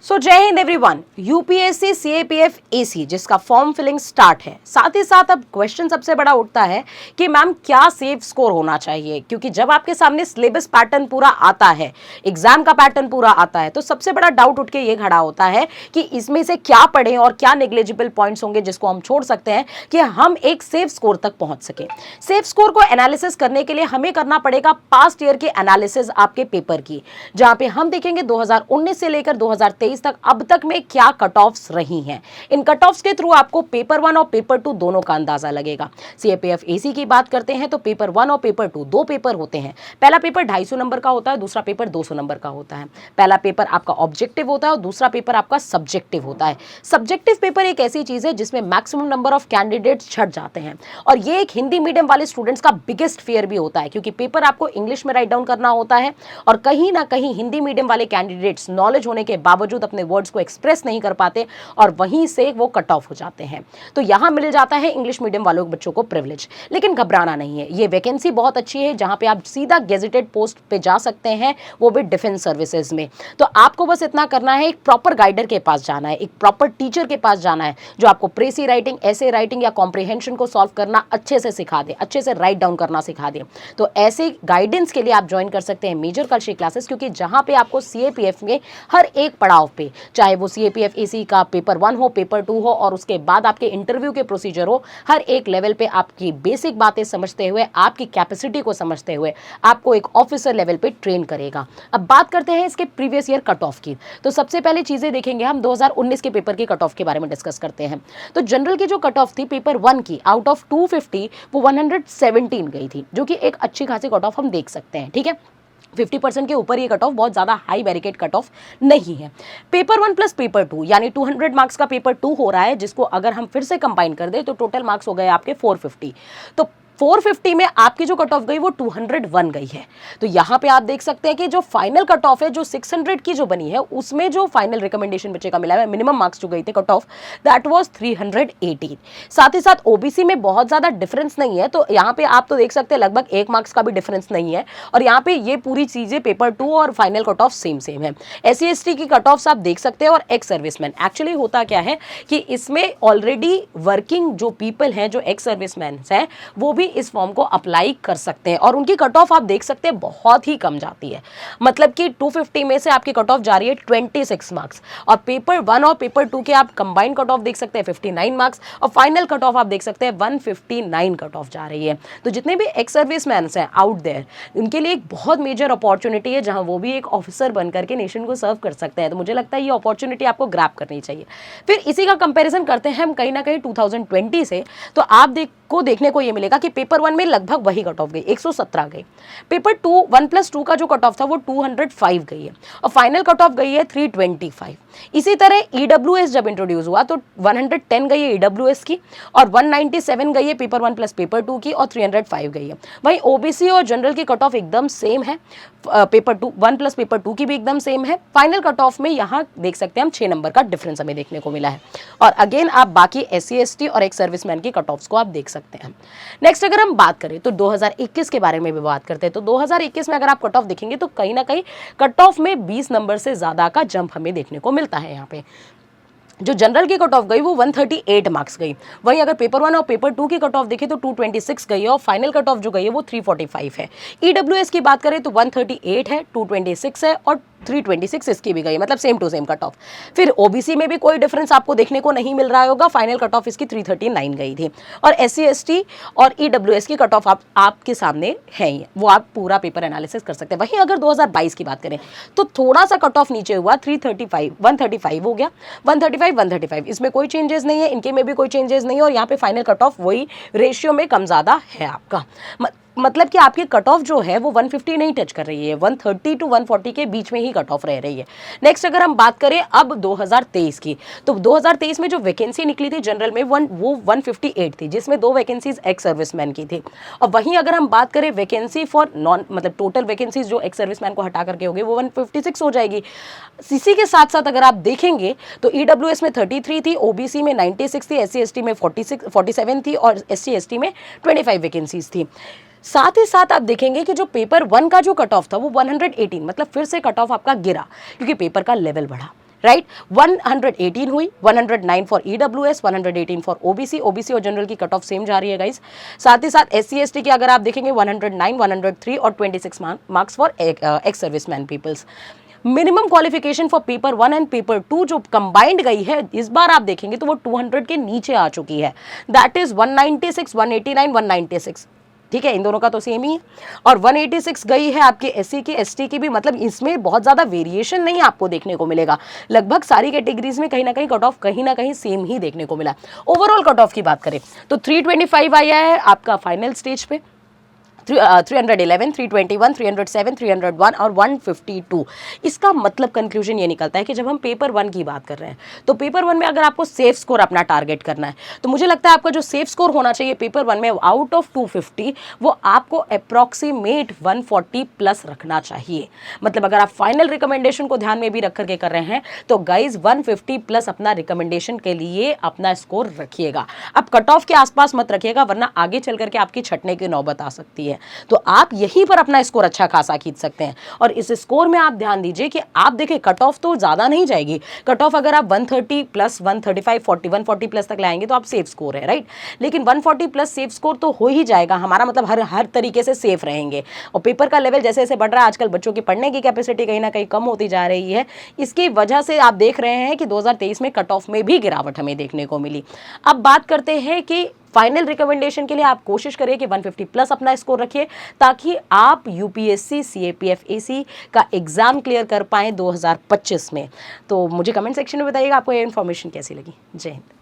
सो जय Hind everyone. UPSC CAPF AC जिसका form filling start है, साथ ही साथ अब क्वेश्चन सबसे बड़ा उठता है कि मैम क्या सेफ स्कोर होना चाहिए, क्योंकि जब आपके सामने सिलेबस पैटर्न पूरा आता है, एग्जाम का पैटर्न पूरा आता है, तो सबसे बड़ा डाउट उठ के ये खड़ा होता है कि इसमें से क्या पढ़ें और क्या नेग्लिजिबल पॉइंट्स होंगे जिसको हम छोड़ सकते हैं कि हम एक सेफ स्कोर तक पहुंच सके। सेफ स्कोर को एनालिसिस करने के लिए हमें करना पड़ेगा पास्ट ईयर के एनालिसिस आपके पेपर की, जहां पे हम देखेंगे 2019 से लेकर 2023 तक अब तक में क्या कट ऑफ्स रही हैं। इन कट ऑफ्स के थ्रू आपको पेपर 1 और पेपर 2 दोनों का अंदाजा लगेगा। सीएपीएफ एसी की बात करते हैं तो पेपर 1 और पेपर 2 दो पेपर होते हैं। पहला पेपर 250 नंबर का होता है, दूसरा पेपर 200 नंबर का होता है। पहला पेपर आपका ऑब्जेक्टिव होता है और दूसरा पेपर आपका सब्जेक्टिव होता है। सब्जेक्टिव पेपर एक ऐसी चीज है जिसमें मैक्सिमम नंबर ऑफ कैंडिडेट्स छट जाते हैं, और ये एक हिंदी मीडियम वाले स्टूडेंट्स का बिगेस्ट फियर भी होता है, क्योंकि पेपर आपको इंग्लिश में राइट डाउन करना होता है और कहीं ना कहीं हिंदी मीडियम वाले कैंडिडेट्स नॉलेज होने के बावजूद अपने वर्ड्स को एक्सप्रेस नहीं कर पाते और वहीं से वो कट ऑफ हो जाते हैं। तो यहां मिल जाता है इंग्लिश मीडियम वालों बच्चों को प्रिविलेज। लेकिन घबराना नहीं है, ये वैकेंसी बहुत अच्छी है जहां पे आप सीधा गेजेटेड पोस्ट पे जा सकते हैं, वो भी डिफेंस सर्विसेज में। तो आपको बस इतना करना है, एक प्रॉपर गाइडर के पास जाना है, एक प्रॉपर टीचर के पास जाना है जो आपको प्रेसी राइटिंग, ऐसे राइटिंग या कॉम्प्रिहेंशन को सॉल्व करना अच्छे से सिखा दे, अच्छे से राइट डाउन करना सिखा दे। तो ऐसे गाइडेंस के लिए आप ज्वाइन कर सकते हैं मेजर कलशी क्लासेस, क्योंकि जहां पे आपको सीएपीएफ में हर एक पड़ाव पे, चाहे वो सीएपीएफ एसी का पेपर 1 हो, पेपर 2 हो और उसके बाद आपके इंटरव्यू के प्रोसीजर हो, हर एक लेवल पे आपकी बेसिक बातें समझते हुए, आपकी कैपेसिटी को समझते हुए आपको एक ऑफिसर लेवल पे ट्रेन करेगा। अब बात करते हैं इसके प्रीवियस ईयर कट ऑफ की। तो सबसे पहले चीजें देखेंगे हम 2019 के पेपर के कट ऑफ के बारे में डिस्कस करते हैं। तो जनरल की जो कट ऑफ थी पेपर 1 की, आउट ऑफ 250 वो 117 गई थी, जो कि एक अच्छी खासी कट ऑफ हम देख सकते हैं। ठीक है, 50% के ऊपर ये कट ऑफ बहुत ज़्यादा हाई बैरिकेड कट ऑफ नहीं है। पेपर 1 प्लस पेपर 2 यानी 200 मार्क्स का पेपर 2 हो रहा है, जिसको अगर हम फिर से कंबाइन कर दें तो टोटल मार्क्स हो गए आपके 450। तो 450 में आपकी जो कट ऑफ गई वो 201 गई है। तो यहां पे आप देख सकते हैं कि जो फाइनल कट ऑफ है, जो 600 की जो बनी है, उसमें जो फाइनल रिकमेंडेशन बच्चे का मिला है, मिनिमम मार्क्स जो गई थे कट ऑफ, दैट वाज 318। साथ ही साथ ओबीसी में बहुत ज्यादा डिफरेंस नहीं है, तो यहां पे आप तो देख सकते हैं लगभग 1 मार्क्स का भी डिफरेंस नहीं है, और यहां पे ये पूरी चीजें पेपर 2 और फाइनल कट ऑफ सेम है। एससी एसटी की कट ऑफ्स आप देख सकते हैं, और एक्स सर्विसमैन, एक्चुअली होता क्या है कि इसमें ऑलरेडी वर्किंग जो पीपल हैं, जो एक्स सर्विसमैन हैं, वो भी इस फॉर्म को अप्लाई कर सकते हैं, और उनकी कट ऑफ आप देख सकते हैं बहुत ही कम जाती है। मतलब कि 250 में से आपकी कट ऑफ जा रही है 26 मार्क्स, और पेपर 1 और पेपर 2 के आप कंबाइन कट ऑफ देख सकते हैं 59 मार्क्स, और फाइनल कट ऑफ आप देख सकते हैं 159 कट ऑफ जा रही है। तो जितने भी एक्स सर्विसमैन हैं आउट देयर, उनके लिए एक बहुत मेजर अपॉर्चुनिटी है जहां वो भी एक ऑफिसर बनकर के नेशन को सर्व कर सकते हैं। तो मुझे लगता है ये अपॉर्चुनिटी आपको ग्रैब करनी चाहिए। फिर इसी का कंपैरिजन करते हैं हम कहीं ना कहीं 2020 से, तो आप देखने को ये मिलेगा कि पेपर 1 में लगभग वही कट ऑफ गई, 117 गई। पेपर 2 1+2 का जो कट ऑफ था वो 205 गई है, और फाइनल कट ऑफ गई है 325। इसी तरह ईडब्ल्यूएस जब इंट्रोड्यूस हुआ तो 110 गई है ईडब्ल्यूएस की, और 197 गई है पेपर 1 प्लस पेपर 2 की, और 305 गई है। वहीं ओबीसी और जनरल की कट ऑफ एकदम सेम है, पेपर 1 प्लस पेपर 2 की भी एकदम सेम है। फाइनल कट ऑफ में यहाँ देख सकते हैं हम 6 नंबर का डिफरेंस हमें देखने को मिला है, और अगेन आप बाकी एससी एसटी और एक्स सर्विसमैन की कट ऑफ्स को आप देख सकते हैं। नेक्स्ट अगर हम बात करें तो 2021 के बारे में भी बात करते हैं। तो 2021 में अगर आप कट ऑफ देखेंगे तो कहीं ना कहीं कट ऑफ में 20 नंबर से ज्यादा का जंप हमें देखने को मिलता है। यहाँ पे जो जनरल की कट ऑफ गई वो 138 मार्क्स गई। वहीं अगर पेपर 1 और पेपर 2 की कट ऑफ देखें तो 226 गई है, और फाइनल कट ऑफ जो गई है वो 345 है। ईडब्ल्यूएस की बात करें तो 138 है, 226 है, और 326 इसकी भी गई, मतलब same to same cut off. फिर ओबीसी में भी कोई डिफरेंस आपको देखने को नहीं मिल रहा होगा, फाइनल कट ऑफ इसकी 339 गई थी, और एससी एसटी और ईडब्ल्यूएस की कट ऑफ आपके सामने है ही, वो आप पूरा पेपर एनालिसिस कर सकते हैं। वहीं अगर 2022 की बात करें तो थोड़ा सा कट ऑफ नीचे हुआ, 335 135 हो गया, 135 इसमें कोई चेंजेस नहीं है, इनके में भी कोई चेंजेस नहीं है, और यहाँ पे फाइनल कट ऑफ वही रेशियो में कम ज़्यादा है आपका। मतलब कि आपकी कट ऑफ जो है वो 150 नहीं टच कर रही है, 130 टू 140 के बीच में ही कट ऑफ रह रही है। नेक्स्ट अगर हम बात करें अब 2023 की, तो 2023 में जो वैकेंसी निकली थी जनरल में वो 158 थी, जिसमें 2 वैकेंसीज एक्स सर्विसमैन की थी। और वहीं अगर हम बात करें वैकेंसी फॉर नॉन, मतलब टोटल वैकेंसीज जो एक्स सर्विसमैन को हटा करके होगी वो 156 हो जाएगी। इसी के साथ साथ अगर आप देखेंगे तो ईडब्ल्यूएस में 33 थी, ओबीसी में 96 थी, एससी एसटी में 47 थी, और एससी एसटी में 25 वैकेंसीज थी। साथ ही साथ आप देखेंगे कि जो पेपर 1 का जो कट ऑफ था वो 118, मतलब फिर से कट ऑफ आपका गिरा क्योंकि पेपर का लेवल बढ़ा। राइट 118 हुई, 109 for EWS, 118 for OBC, OBC और जनरल की कट ऑफ सेम जा रही है गाइस। साथ ही साथ एससी एसटी की अगर आप देखेंगे 109, 103 और 26 marks for ex servicemen peoples. Minimum qualification for paper 1 and paper 2 जो कंबाइंड गई है इस बार आप देखेंगे तो वो 200 के नीचे आ चुकी है, दैट इज 196, 189, 196। ठीक है, इन दोनों का तो सेम ही है। और 186 गई है आपके एससी की, एसटी की भी, मतलब इसमें बहुत ज्यादा वेरिएशन नहीं आपको देखने को मिलेगा। लगभग सारी कैटेगरीज में कहीं ना कहीं कट ऑफ कहीं ना कहीं सेम ही देखने को मिला। ओवरऑल कट ऑफ की बात करें तो 325 आया है आपका फाइनल स्टेज पे, 311, 321, 307, 301 और 152। इसका मतलब कंक्लूजन ये निकलता है कि जब हम पेपर 1 की बात कर रहे हैं तो पेपर 1 में अगर आपको सेफ स्कोर अपना टारगेट करना है तो मुझे लगता है आपका जो सेफ स्कोर होना चाहिए पेपर 1 में आउट ऑफ 250 वो आपको अप्रॉक्सीमेट 140 प्लस रखना चाहिए। मतलब अगर आप फाइनल रिकमेंडेशन को ध्यान में भी रख करके कर रहे हैं तो गाइज 150 प्लस अपना रिकमेंडेशन के लिए अपना स्कोर रखिएगा। अब कट ऑफ के आसपास मत रखिएगा वरना आगे चल करके आपकी छटने की नौबत आ सकती है। तो आप यहीं पर अपना स्कोर अच्छा खासा खींच सकते हैं। और इस स्कोर में आप ध्यान दीजिए कि आप देखिए कट ऑफ तो ज्यादा नहीं जाएगी, कट ऑफ अगर आप 130 प्लस 135 40 140 प्लस तक लाएंगे तो आप सेफ स्कोर है, राइट। लेकिन 140 प्लस सेफ स्कोर तो हो ही जाएगा हमारा, मतलब हर तरीके से सेफ रहेंगे। और पेपर का लेवल जैसे जैसे बढ़ रहा है, आजकल बच्चों की पढ़ने की कैपेसिटी कहीं ना कहीं कम होती जा रही है, इसकी वजह से आप देख रहे हैं कि 2023 में कट ऑफ में भी गिरावट हमें देखने को मिली। अब बात करते हैं कि फाइनल रिकमेंडेशन के लिए आप कोशिश करिए कि 150 प्लस अपना स्कोर रखिए ताकि आप यूपीएससी सीएपीएफ एसी का एग्जाम क्लियर कर पाएं 2025 में। तो मुझे कमेंट सेक्शन में बताइएगा आपको ये इन्फॉर्मेशन कैसी लगी। जय हिंद।